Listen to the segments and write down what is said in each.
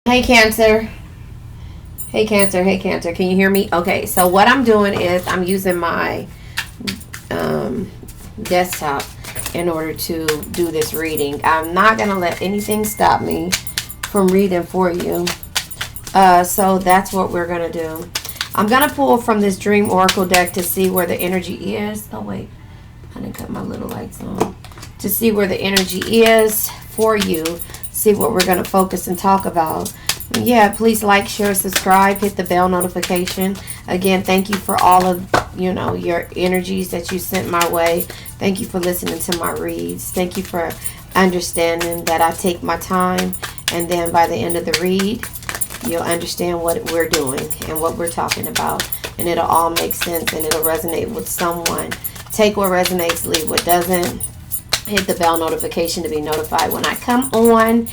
Hey Cancer. Hey Cancer. Hey Cancer. Can you hear me? Okay, so what I'm doing is I'm using my desktop in order to do this reading. I'm not going to let anything stop me from reading for you. So that's what we're going to do. I'm going to pull from this Dream Oracle deck to see where the energy is. Oh, wait. I didn't cut my little lights on. To see where the energy is for you. See what we're going to focus and talk about. Yeah, please like, share, subscribe, hit the bell notification. Again, thank you for all of, your energies that you sent my way. Thank you for listening to my reads. Thank you for understanding that I take my time, and then by the end of the read, you'll understand what we're doing and what we're talking about, and it'll all make sense and it'll resonate with someone. Take what resonates, leave what doesn't. Hit the bell notification to be notified when I come on.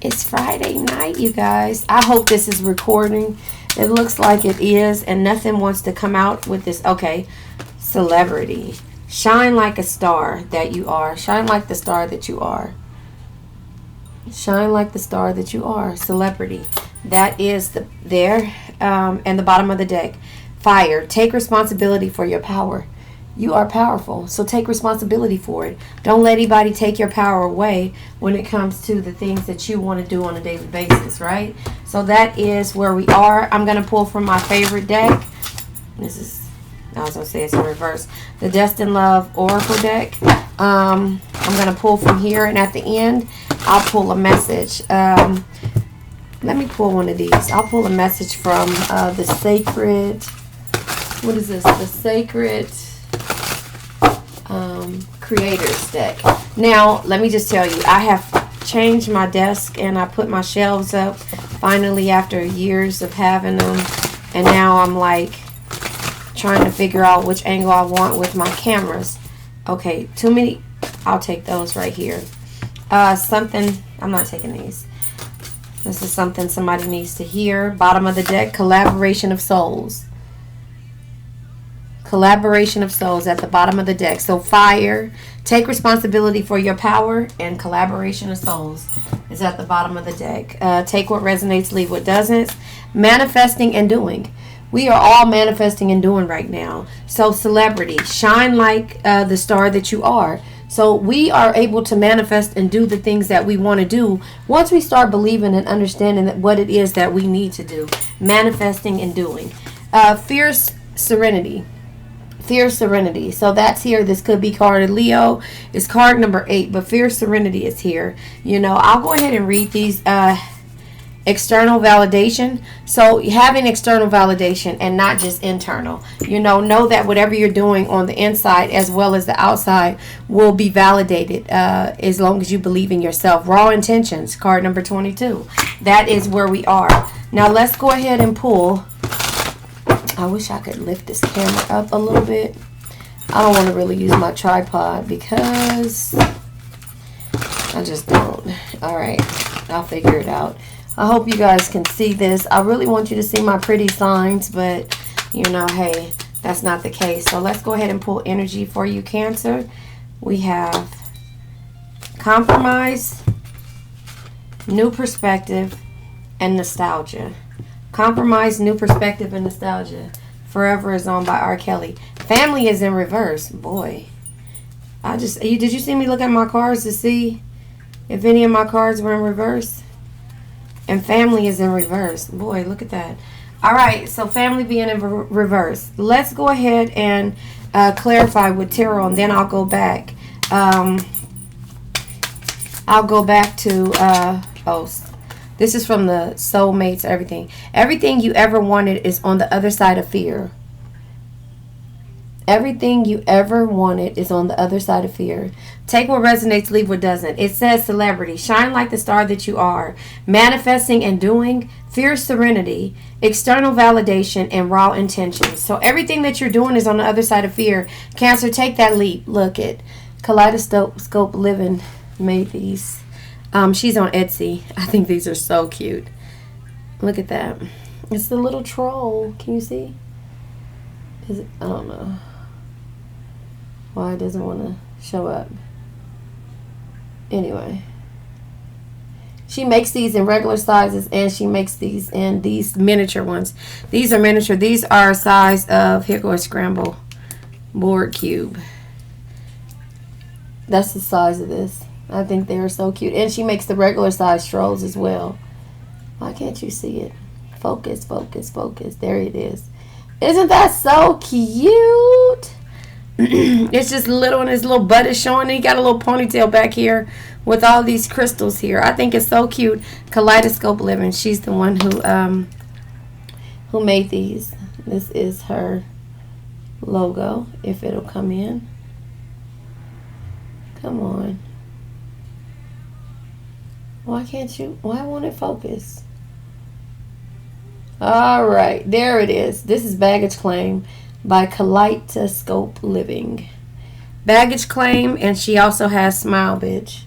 It's Friday night, you guys. I hope this is recording. It looks like it is, and nothing wants to come out with this. Okay, celebrity. Shine like a star that you are. Shine like the star that you are. Shine like the star that you are. Celebrity. That is there. And the bottom of the deck. Fire. Take responsibility for your power. You are powerful, so take responsibility for it. Don't let anybody take your power away when it comes to the things that you want to do on a daily basis, right? So that is where we are. I'm going to pull from my favorite deck. I was going to say it's in reverse. The Destined Love Oracle deck. I'm going to pull from here, and at the end, I'll pull a message. Let me pull one of these. I'll pull a message from the Sacred... What is this? The Sacred... Creators deck. Now let me just tell you, I have changed my desk and I put my shelves up finally after years of having them, and now I'm like trying to figure out which angle I want with my cameras. Okay, too many. I'll take those right here. Something, I'm not taking these. This is something somebody needs to hear. Bottom of the deck, collaboration of souls. Collaboration of souls at the bottom of the deck. So fire, take responsibility for your power, and collaboration of souls is at the bottom of the deck. Take what resonates, leave what doesn't. Manifesting and doing. We are all manifesting and doing right now. So celebrity, shine like the star that you are. So we are able to manifest and do the things that we want to do once we start believing and understanding that what it is that we need to do. Manifesting and doing. Fierce serenity. Fierce serenity. So that's here. This could be card Leo. It's card number 8, but fierce serenity is here. I'll go ahead and read these. External validation. So having external validation and not just internal. Know that whatever you're doing on the inside as well as the outside will be validated as long as you believe in yourself. Raw intentions. Card number 22. That is where we are. Now let's go ahead and pull. I wish I could lift this camera up a little bit. I don't want to really use my tripod because I just don't. Alright, I'll figure it out. I hope you guys can see this. I really want you to see my pretty signs, but hey, that's not the case. So let's go ahead and pull energy for you, Cancer. We have compromise, new perspective, and nostalgia. Compromise, new perspective, and nostalgia. Forever is on by R. Kelly. Family is in reverse. Boy. Did you see me look at my cards to see if any of my cards were in reverse? And family is in reverse. Boy, look at that. Alright, so family being in reverse. Let's go ahead and clarify with tarot, and then I'll go back. I'll go back to... This is from the soulmates, everything. Everything you ever wanted is on the other side of fear. Everything you ever wanted is on the other side of fear. Take what resonates, leave what doesn't. It says celebrity. Shine like the star that you are. Manifesting and doing. Fierce serenity. External validation and raw intentions. So everything that you're doing is on the other side of fear. Cancer, take that leap. Look at Kaleidoscope Living made these. She's on Etsy. I think these are so cute. Look at that. It's the little troll. Can you see? I don't know why it doesn't want to show up. Anyway. She makes these in regular sizes, and she makes these in these miniature ones. These are miniature. These are a size of, here goes scramble board cube. That's the size of this. I think they are so cute. And she makes the regular size strolls as well. Why can't you see it? Focus, focus, focus. There it is. Isn't that so cute? It's just little, and his little butt is showing. He got a little ponytail back here with all these crystals here. I think it's so cute. Kaleidoscope Living. She's the one who made these. This is her logo, if it'll come in. Come on. Why can't you? Why won't it focus? All right, there it is. This is Baggage Claim by Kaleidoscope Living. Baggage Claim, and she also has Smile Bitch.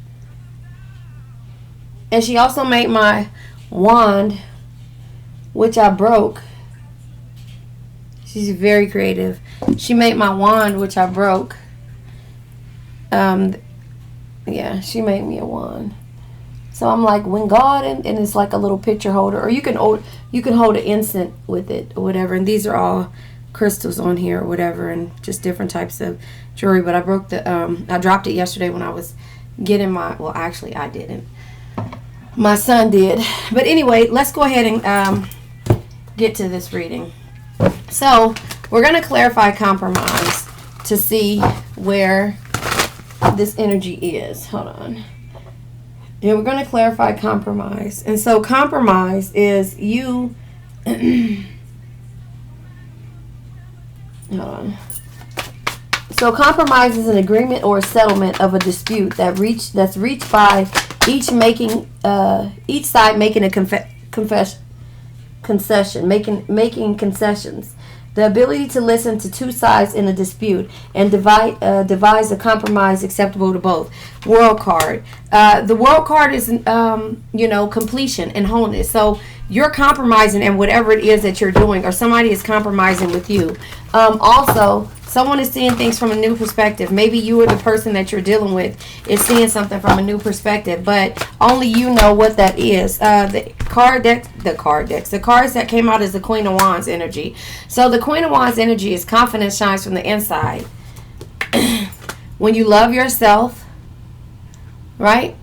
And she also made my wand, which I broke. She's very creative. She made my wand, which I broke. Yeah, she made me a wand. So I'm like, when God, and it's like a little picture holder, or you can hold an incense with it or whatever. And these are all crystals on here or whatever, and just different types of jewelry. But I broke I dropped it yesterday when I was getting my, well, actually I didn't. My son did. But anyway, let's go ahead and get to this reading. So we're going to clarify compromise to see where this energy is. Hold on. And we're going to clarify compromise. And so compromise is you hold on. So compromise is an agreement or a settlement of a dispute that's reached by each side making a concession, making concessions. The ability to listen to two sides in a dispute and devise a compromise acceptable to both. World card. The world card is, completion and wholeness. So you're compromising in whatever it is that you're doing, or somebody is compromising with you. Also, someone is seeing things from a new perspective. Maybe you or the person that you're dealing with is seeing something from a new perspective, but only you know what that is. The cards that came out is the Queen of Wands energy. So the Queen of Wands energy is confidence shines from the inside. When you love yourself, right?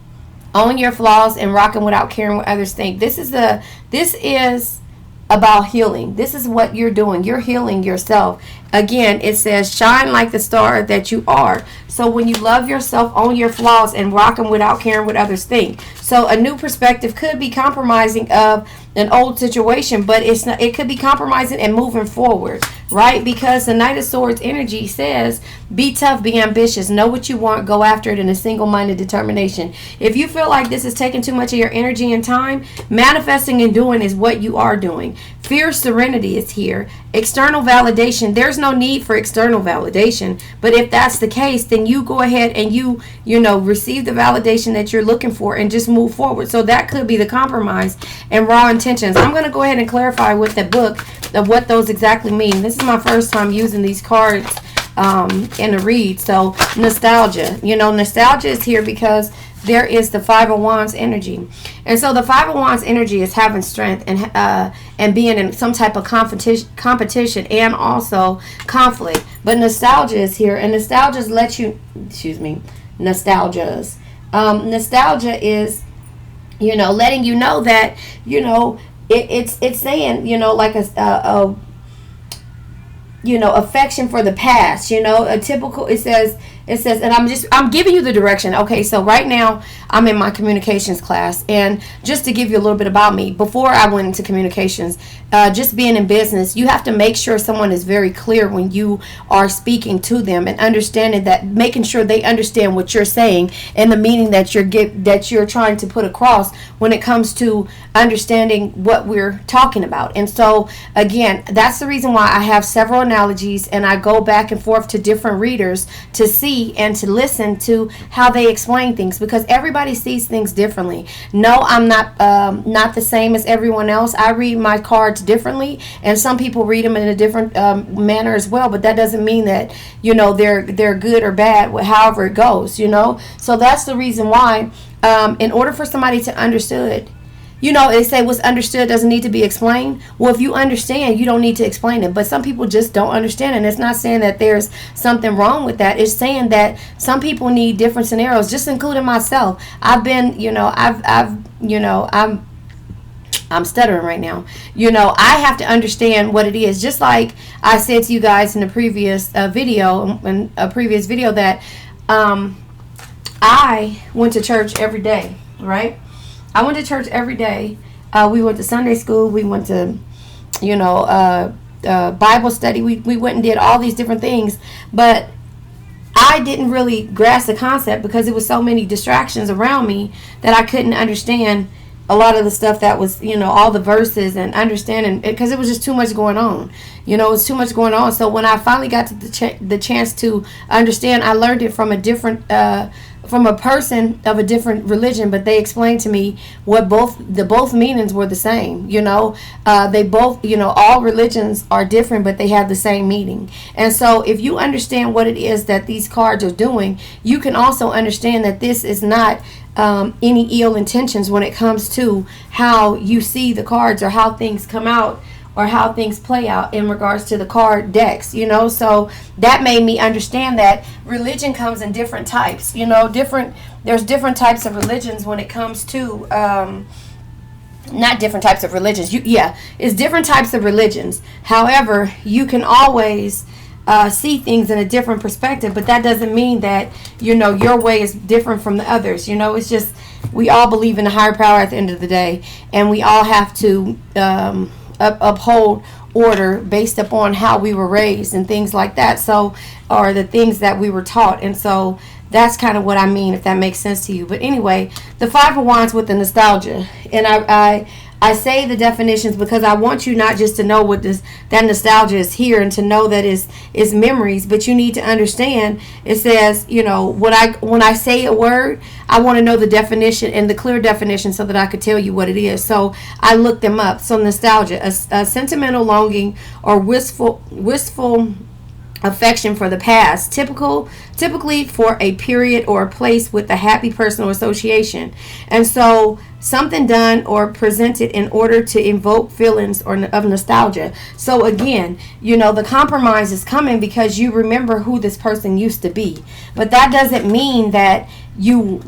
Own your flaws and rocking without caring what others think. This is about healing. This is what you're doing. You're healing yourself. Again, it says shine like the star that you are. So when you love yourself, own your flaws, and rock them without caring what others think. So a new perspective could be compromising of an old situation, but it's not. It could be compromising and moving forward, right? Because the Knight of Swords energy says be tough, be ambitious, know what you want, go after it in a single-minded determination. If you feel like this is taking too much of your energy and time, manifesting and doing is what you are doing. Fierce serenity is here. External validation. There's no need for external validation, but if that's the case, then you go ahead and you receive the validation that you're looking for and just move forward. So that could be the compromise and raw intentions. I'm going to go ahead and clarify with the book of what those exactly mean. This is my first time using these cards in a read. So nostalgia. Nostalgia is here because there is the Five of Wands energy. And so the Five of Wands energy is having strength and being in some type of competition and also conflict. But nostalgia is here, and nostalgia is, letting you know that, it's saying, like affection for the past, a typical, it says, and I'm giving you the direction. Okay, so right now I'm in my communications class, and just to give you a little bit about me, before I went into communications, just being in business, you have to make sure someone is very clear when you are speaking to them, and understanding that, making sure they understand what you're saying and the meaning that you're trying to put across when it comes to understanding what we're talking about. And so again, that's the reason why I have several analogies, and I go back and forth to different readers to see see and to listen to how they explain things, because everybody sees things differently. No, I'm not the same as everyone else. I read my cards differently, and some people read them in a different manner as well, but that doesn't mean that, you know, they're good or bad, however it goes, you know. So that's the reason why, in order for somebody to understood, you know, they say what's understood doesn't need to be explained. Well, if you understand, you don't need to explain it. But some people just don't understand. And it's not saying that there's something wrong with that. It's saying that some people need different scenarios, just including myself. I've been, you know, I'm stuttering right now. You know, I have to understand what it is. Just like I said to you guys in the previous video, that I went to church every day, right? I went to church every day. We went to Sunday school. We went to, you know, Bible study. We went and did all these different things. But I didn't really grasp the concept because there was so many distractions around me that I couldn't understand a lot of the stuff that was, you know, all the verses and understanding, because it was just too much going on. You know, it was too much going on. So when I finally got to the chance to understand, I learned it from a different from a person of a different religion, but they explained to me what both meanings were the same. You know, they both, you know, all religions are different, but they have the same meaning. And so if you understand what it is that these cards are doing, you can also understand that this is not any ill intentions when it comes to how you see the cards or how things come out or how things play out in regards to the card decks, you know. So that made me understand that religion comes in different types, you know, there's different types of religions when it comes to not different types of religions, it's different types of religions. However, you can always see things in a different perspective, but that doesn't mean that, you know, your way is different from the others. You know, it's just we all believe in a higher power at the end of the day, and we all have to uphold order based upon how we were raised and things like that, so, or the things that we were taught. And so that's kind of what I mean, if that makes sense to you. But anyway, the Five of Wands with the nostalgia, and I say the definitions because I want you not just to know what that nostalgia is here and to know that is memories, but you need to understand. It says, you know, when I say a word, I want to know the definition and the clear definition so that I could tell you what it is. So I looked them up. So nostalgia, a sentimental longing or wistful affection for the past, typically for a period or a place with a happy personal association. And so something done or presented in order to invoke feelings of nostalgia. So again, you know, the compromise is coming because you remember who this person used to be. But that doesn't mean that you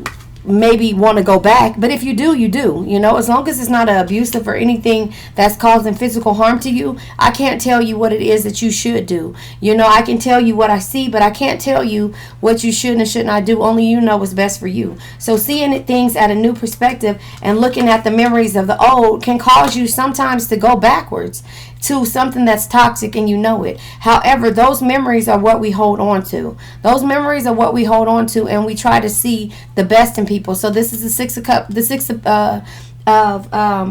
maybe want to go back, but if you do, you do, you know, as long as it's not abusive or anything that's causing physical harm to you. I can't tell you what it is that you should do. You know, I can tell you what I see, but I can't tell you what you should and should not do. Only you know what's best for you. So seeing things at a new perspective and looking at the memories of the old can cause you sometimes to go backwards to something that's toxic, and you know it. However, those memories are what we hold on to. Those memories are what we hold on to, and we try to see the best in people. So this is the Six of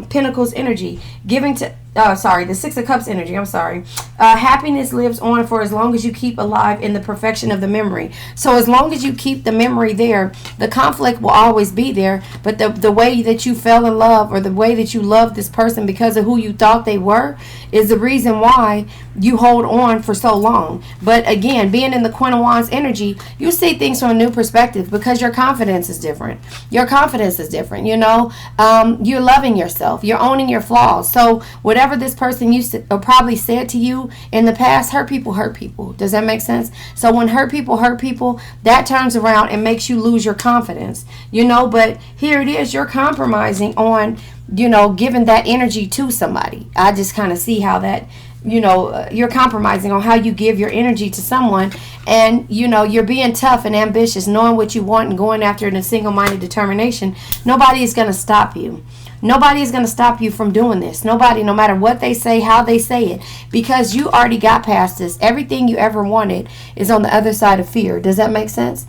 Pentacles energy, the Six of Cups energy. Happiness lives on for as long as you keep alive in the perfection of the memory. So as long as you keep the memory there, the conflict will always be there, but the way that you fell in love or the way that you loved this person because of who you thought they were is the reason why you hold on for so long. But again, being in the Queen of Wands energy, you see things from a new perspective because your confidence is different. You know, you're loving yourself, you're owning your flaws. So whatever this person used to or probably said to you in the past, hurt people. Does that make sense? So when hurt people, that turns around and makes you lose your confidence, you know. But here it is, you're compromising on, you know, giving that energy to somebody. I just kind of see how that, you know, you're compromising on how you give your energy to someone, and you know, you're being tough and ambitious, knowing what you want and going after it in a single-minded determination. Nobody is going to stop you. Nobody is going to stop you from doing this. Nobody, no matter what they say, how they say it, because you already got past this. Everything you ever wanted is on the other side of fear. Does that make sense?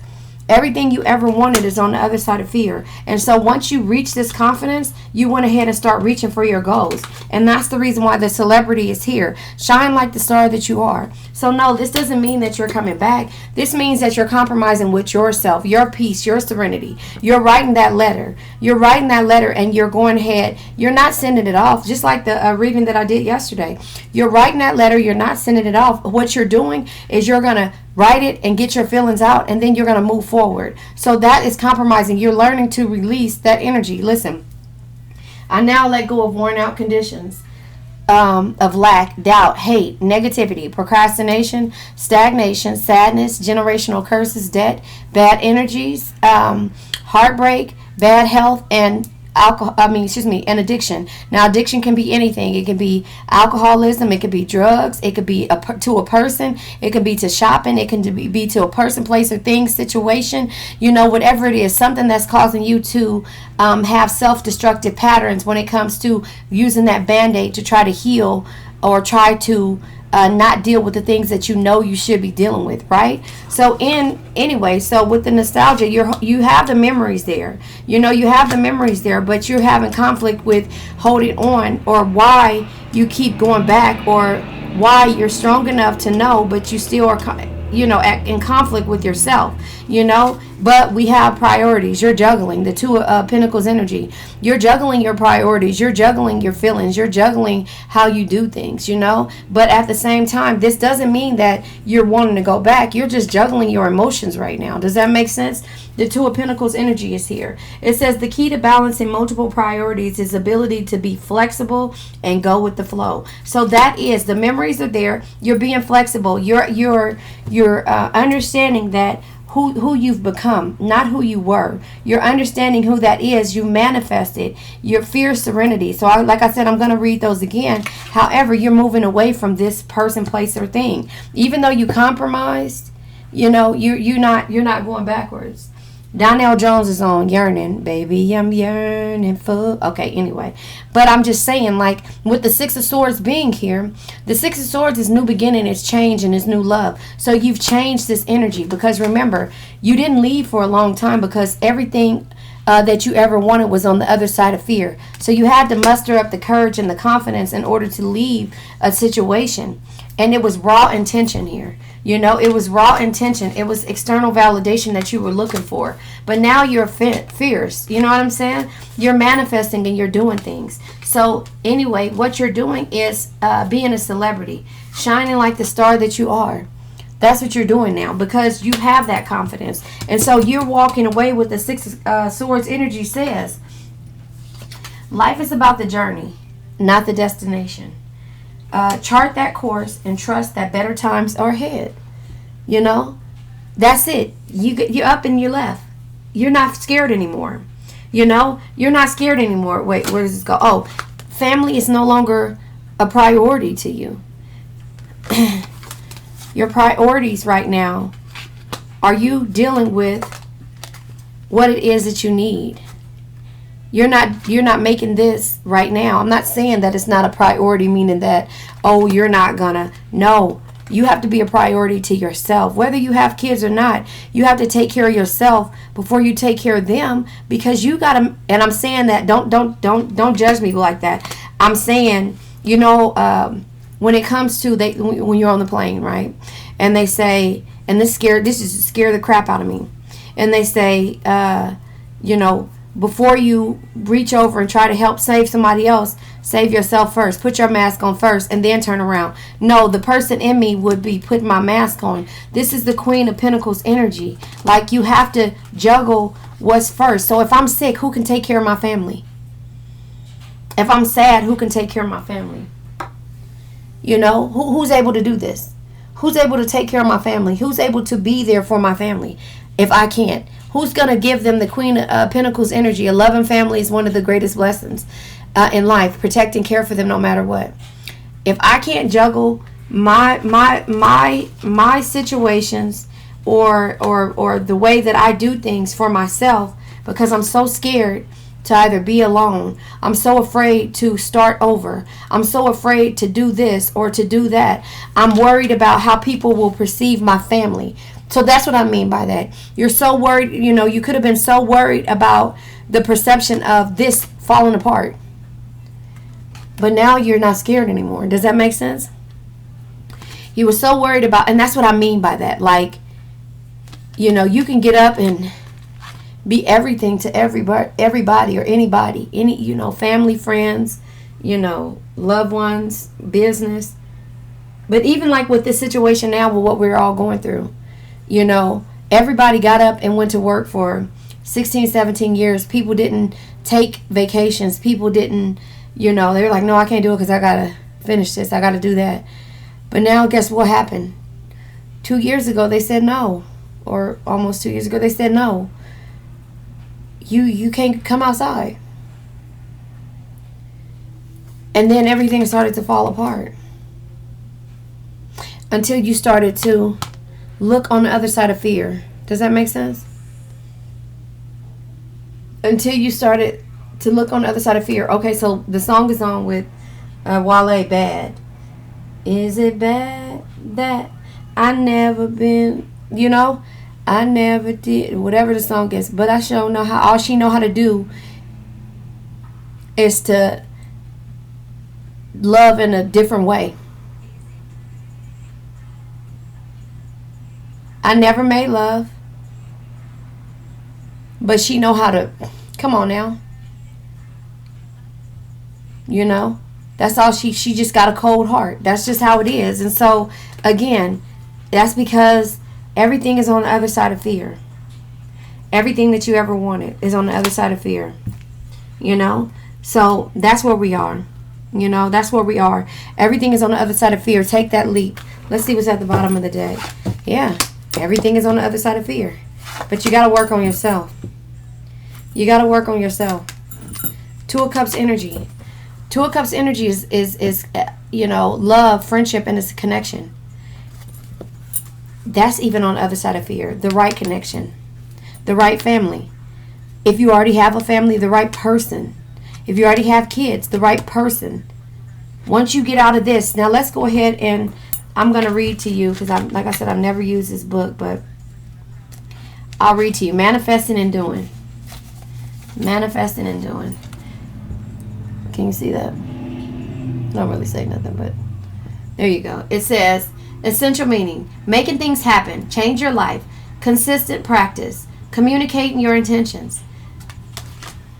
Everything you ever wanted is on the other side of fear. And so once you reach this confidence, you went ahead and start reaching for your goals. And that's the reason why the celebrity is here. Shine like the star that you are. So no, this doesn't mean that you're coming back. This means that you're compromising with yourself, your peace, your serenity. You're writing that letter. You're writing that letter and you're going ahead. You're not sending it off. Just like the reading that I did yesterday. You're writing that letter. You're not sending it off. What you're doing is you're going to write it and get your feelings out, and then you're going to move forward. So that is compromising. You're learning to release that energy. Listen, I now let go of worn out conditions of lack, doubt, hate, negativity, procrastination, stagnation, sadness, generational curses, debt, bad energies, heartbreak, bad health, and and addiction. Now, addiction can be anything. It can be alcoholism. It could be drugs. It could be to a person. It could be to shopping. It can be to a person, place, or thing, situation. Whatever it is, something that's causing you to have self-destructive patterns when it comes to using that Band-Aid to try to heal or try to not deal with the things that you should be dealing with, right? So so with the nostalgia, you have the memories there. You have the memories there, but you're having conflict with holding on, or why you keep going back, or why you're strong enough to know, but you still are, in conflict with yourself, But we have priorities. You're juggling the Two of Pentacles energy. You're juggling your priorities. You're juggling your feelings. You're juggling how you do things, But at the same time, this doesn't mean that you're wanting to go back. You're just juggling your emotions right now. Does that make sense? The Two of Pentacles energy is here. It says the key to balancing multiple priorities is ability to be flexible and go with the flow. So that is, the memories are there. You're being flexible. You're understanding that who you've become, not who you were. You're understanding who that is. You manifested your fierce serenity. So like I said, I'm going to read those again. However, you're moving away from this person, place, or thing. Even though you compromised, you're not going backwards. Donnell Jones is on Yearning, baby, I'm yearning for. Okay, anyway. But I'm just saying, like, with the Six of Swords being here, the Six of Swords is new beginning, it's change, and it's new love. So you've changed this energy, because remember, you didn't leave for a long time because everything that you ever wanted was on the other side of fear. So you had to muster up the courage and the confidence in order to leave a situation. And it was raw intention here. It was raw intention. It was external validation that you were looking for. But now you're fierce. You know what I'm saying? You're manifesting and you're doing things. So anyway, what you're doing is being a celebrity. Shining like the star that you are. That's what you're doing now, because you have that confidence. And so you're walking away with the Six of Swords energy says, life is about the journey, not the destination. Chart that course and trust that better times are ahead. That's it. You're up and you left. You're not scared anymore. You're not scared anymore. Wait, where does this go? Oh, family is no longer a priority to you. Your priorities right now are you dealing with what it is that you need. You're not making this right now. I'm not saying that it's not a priority, meaning that, oh, you're not gonna. No, you have to be a priority to yourself. Whether you have kids or not, you have to take care of yourself before you take care of them, because you gotta. And I'm saying that, don't judge me like that. I'm saying, when it comes to when you're on the plane, right? And they say, and this is scare the crap out of me. And they say, before you reach over and try to help save somebody else, save yourself first. Put your mask on first and then turn around. No, the person in me would be putting my mask on. This is the Queen of Pentacles energy. Like, you have to juggle what's first. So if I'm sick, who can take care of my family? If I'm sad, who can take care of my family? Who's able to do this? Who's able to take care of my family? Who's able to be there for my family if I can't? Who's going to give them the Queen of Pentacles energy? A loving family is one of the greatest blessings in life. Protect and care for them no matter what. If I can't juggle my situations or the way that I do things for myself, because I'm so scared to either be alone, I'm so afraid to start over, I'm so afraid to do this or to do that, I'm worried about how people will perceive my family. So that's what I mean by that. You're so worried, you could have been so worried about the perception of this falling apart. But now you're not scared anymore. Does that make sense? You were so worried about, and that's what I mean by that. Like, you can get up and be everything to everybody or anybody, family, friends, loved ones, business. But even like with this situation now, with what we're all going through, everybody got up and went to work for 16, 17 years. People didn't take vacations. People didn't, they were like, no, I can't do it because I got to finish this. I got to do that. But now guess what happened? 2 years ago, they said no. Or almost 2 years ago, they said no. You can't come outside. And then everything started to fall apart. Until you started to look on the other side of fear. Does that make sense? Until you started to look on the other side of fear. Okay, so the song is on with Wale, Bad. Is it bad that I never been, I never did, whatever the song is. But I sure know how, all she know how to do is to love in a different way. I never made love. But she know how to, come on now. That's all she just got a cold heart. That's just how it is. And so, again, that's because everything is on the other side of fear. Everything that you ever wanted is on the other side of fear. So that's where we are. That's where we are. Everything is on the other side of fear. Take that leap. Let's see what's at the bottom of the deck. Yeah, everything is on the other side of fear. But you got to work on yourself. You got to work on yourself. Two of Cups energy. Two of Cups energy is love, friendship, and it's a connection. That's even on the other side of fear. The right connection. The right family. If you already have a family, the right person. If you already have kids, the right person. Once you get out of this, now let's go ahead and I'm going to read to you because like I said, I've never used this book, but I'll read to you. Manifesting and doing. Manifesting and doing. Can you see that? I don't really say nothing, but there you go. It says, essential meaning, making things happen, change your life, consistent practice, communicating your intentions,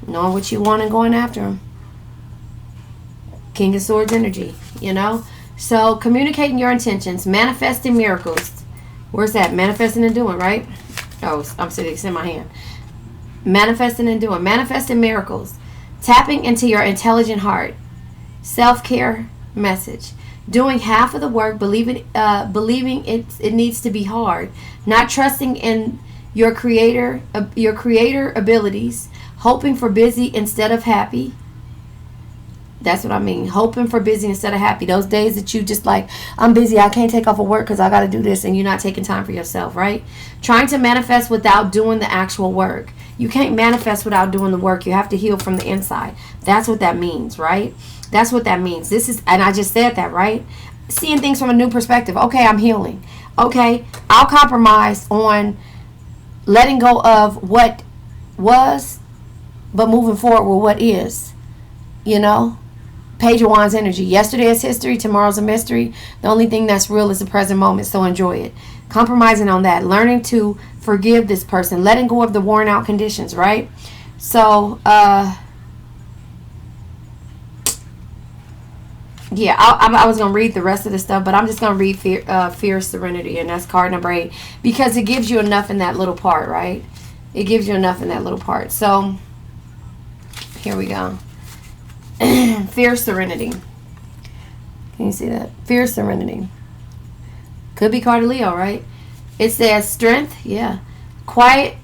knowing what you want and going after them. King of Swords energy, So communicating your intentions, manifesting miracles. Where's that? Manifesting and doing, right? Oh, I'm sitting, it's in my hand. Manifesting and doing. Manifesting miracles. Tapping into your intelligent heart. Self-care message. Doing half of the work, believing it needs to be hard. Not trusting in your creator abilities. Hoping for busy instead of happy. That's what I mean. Hoping for busy instead of happy. Those days that you just like, I'm busy, I can't take off of work because I got to do this, and you're not taking time for yourself, right? Trying to manifest without doing the actual work. You can't manifest without doing the work. You have to heal from the inside. That's what that means, right? That's what that means. And I just said that, right? Seeing things from a new perspective. Okay, I'm healing. Okay, I'll compromise on letting go of what was, but moving forward with what is. Page of Wands energy. Yesterday is history. Tomorrow's a mystery. The only thing that's real is the present moment, so enjoy it. Compromising on that. Learning to forgive this person. Letting go of the worn out conditions, right? So, yeah, I was going to read the rest of the stuff, but I'm just going to read Fear, Serenity, and that's card number 8, because it gives you enough in that little part, right? It gives you enough in that little part. So, here we go. Fear, Serenity. Can you see that? Fear, Serenity. Could be card of Leo, right? It says strength, yeah. Quiet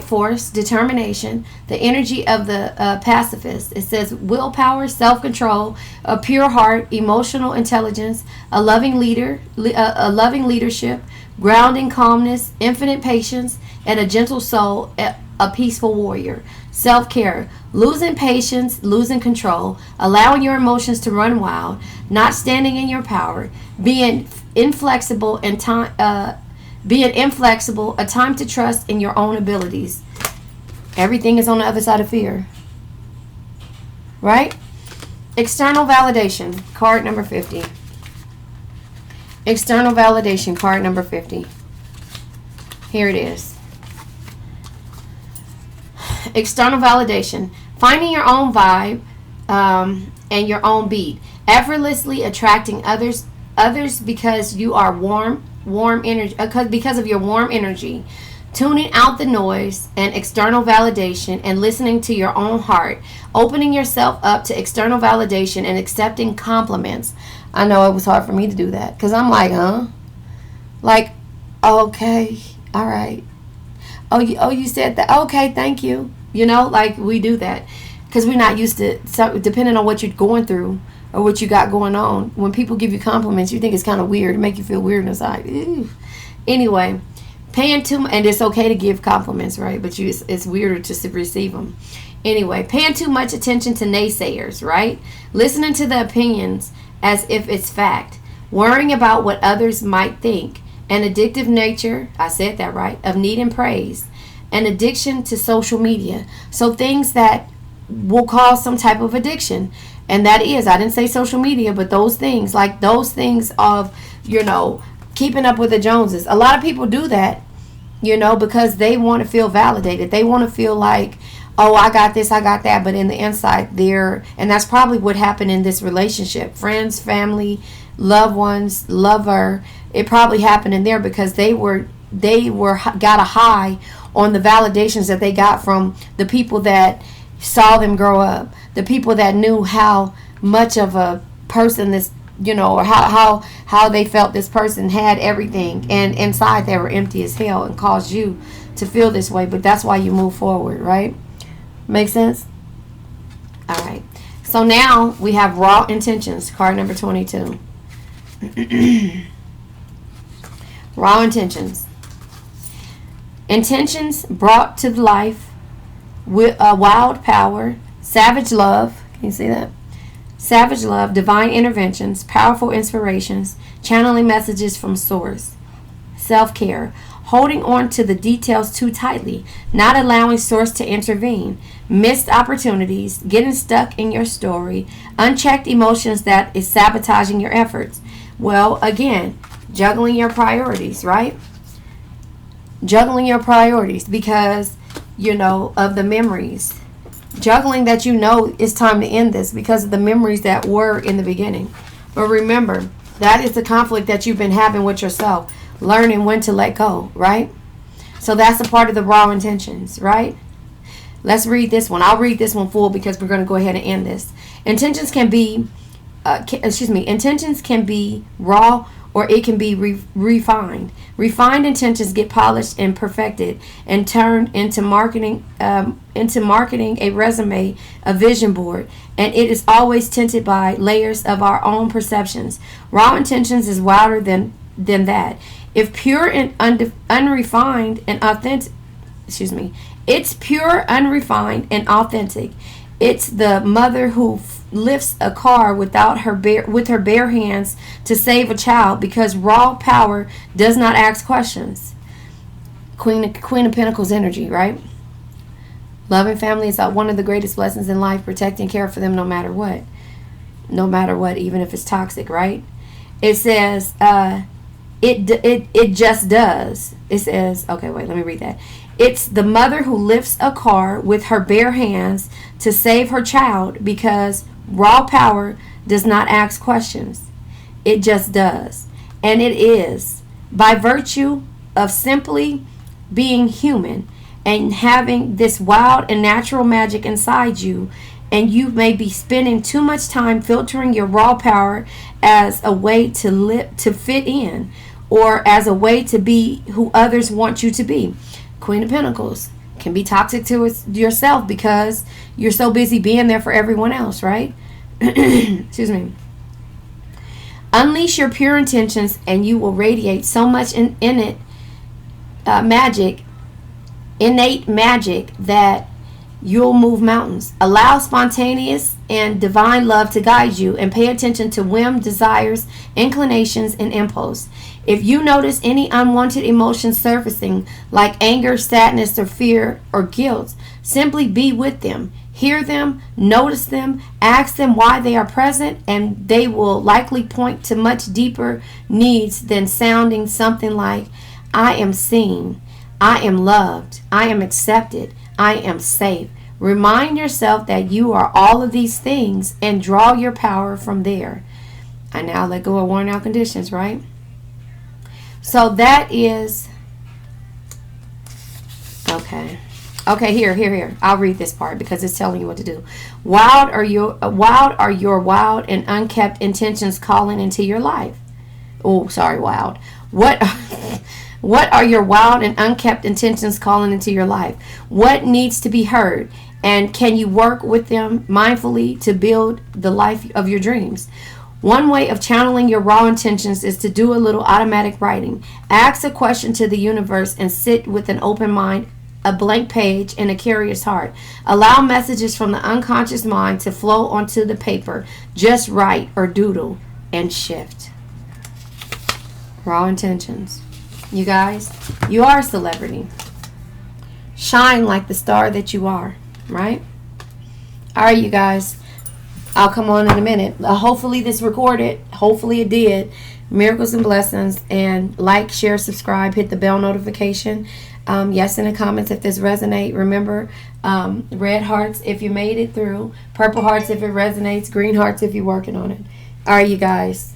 force, determination, the energy of the pacifist. It says willpower, self-control, a pure heart, emotional intelligence, a loving leadership, grounding calmness, infinite patience, and a gentle soul, a peaceful warrior. Self-care, losing patience, losing control, allowing your emotions to run wild, not standing in your power, being inflexible and Being inflexible, a time to trust in your own abilities. Everything is on the other side of fear. Right? External validation, card number 50. External validation, card number 50. Here it is. External validation. Finding your own vibe and your own beat. Effortlessly attracting others because you are warm energy, because of your warm energy. Tuning out the noise and external validation and listening to your own heart. Opening yourself up to external validation and accepting compliments. I know it was hard for me to do that because I'm like, like, okay, all right. Oh, you said that. Okay, thank you. You know, like we do that because we're not used to, depending on what you're going through or what you got going on. When people give you compliments, you think it's kind of weird. It make you feel weird inside. Ew. Anyway, paying too much, and it's okay to give compliments, right? But it's weirder to receive them. Anyway, paying too much attention to naysayers, right? Listening to the opinions as if it's fact. Worrying about what others might think. An addictive nature, I said that right, of needing praise. An addiction to social media. So things that will cause some type of addiction. And that is, I didn't say social media, but those things, like those things of, you know, keeping up with the Joneses. A lot of people do that, you know, because they want to feel validated. They want to feel like, oh, I got this, I got that. But in the inside, and that's probably what happened in this relationship. Friends, family, loved ones, lover. It probably happened in there because they got a high on the validations that they got from the people that saw them grow up, the people that knew how much of a person this, you know, or how they felt this person had everything, and inside they were empty as hell, and caused you to feel this way. But that's why you move forward, right? Make sense? All right. So now we have raw intentions, card number 22. Raw intentions. Intentions brought to life with a wild power, savage love. Can you see that? Savage love, divine interventions, powerful inspirations, channeling messages from source. Self-care, holding on to the details too tightly, not allowing source to intervene, missed opportunities, getting stuck in your story, unchecked emotions that is sabotaging your efforts. Well, again, juggling your priorities, right? Juggling your priorities because, you know, of the memories. Juggling that you know it's time to end this because of the memories that were in the beginning. But remember, that is the conflict that you've been having with yourself. Learning when to let go, right? So that's a part of the raw intentions, right? Let's read this one. I'll read this one full because we're going to go ahead and end this. Intentions can be, intentions can be raw or it can be refined. Refined intentions get polished and perfected and turned into marketing, a resume, a vision board, and it is always tinted by layers of our own perceptions. Raw intentions is wilder than that. If pure and unrefined and authentic, it's pure, unrefined, and authentic. It's the mother who lifts a car with her bare hands to save a child because raw power does not ask questions. Queen of Pentacles energy, right? Loving family is one of the greatest blessings in life. Protect and care for them no matter what. No matter what, even if it's toxic, right? It says, it just does. It says, okay, wait, let me read that. It's the mother who lifts a car with her bare hands to save her child because raw power does not ask questions. It just does. And it is by virtue of simply being human and having this wild and natural magic inside you, and you may be spending too much time filtering your raw power as a way to fit in or as a way to be who others want you to be. Queen of Pentacles can be toxic to yourself because you're so busy being there for everyone else, right? Excuse me. Unleash your pure intentions and you will radiate so much innate magic that you'll move mountains. Allow spontaneous and divine love to guide you, and pay attention to whim, desires, inclinations, and impulse. If you notice any unwanted emotions surfacing, like anger, sadness, or fear, or guilt, simply be with them. Hear them, notice them, ask them why they are present, and they will likely point to much deeper needs than sounding something like, I am seen, I am loved, I am accepted, I am safe. Remind yourself that you are all of these things and draw your power from there. I now let go of worn out conditions, right? So that is, okay. Okay, here. I'll read this part because it's telling you what to do. Wild are your wild and unkept intentions calling into your life. Oh, sorry, wild. What are your wild and unkept intentions calling into your life? What needs to be heard? And can you work with them mindfully to build the life of your dreams? One way of channeling your raw intentions is to do a little automatic writing. Ask a question to the universe and sit with an open mind, a blank page, and a curious heart. Allow messages from the unconscious mind to flow onto the paper. Just write or doodle and shift. Raw intentions. You guys, you are a celebrity. Shine like the star that you are, right? All right, you guys. I'll come on in a minute. Hopefully this recorded. Hopefully it did. Miracles and blessings. And like, share, subscribe, hit the bell notification. Yes in the comments if this resonate. Remember, red hearts if you made it through. Purple hearts if it resonates. Green hearts if you're working on it. All right, you guys.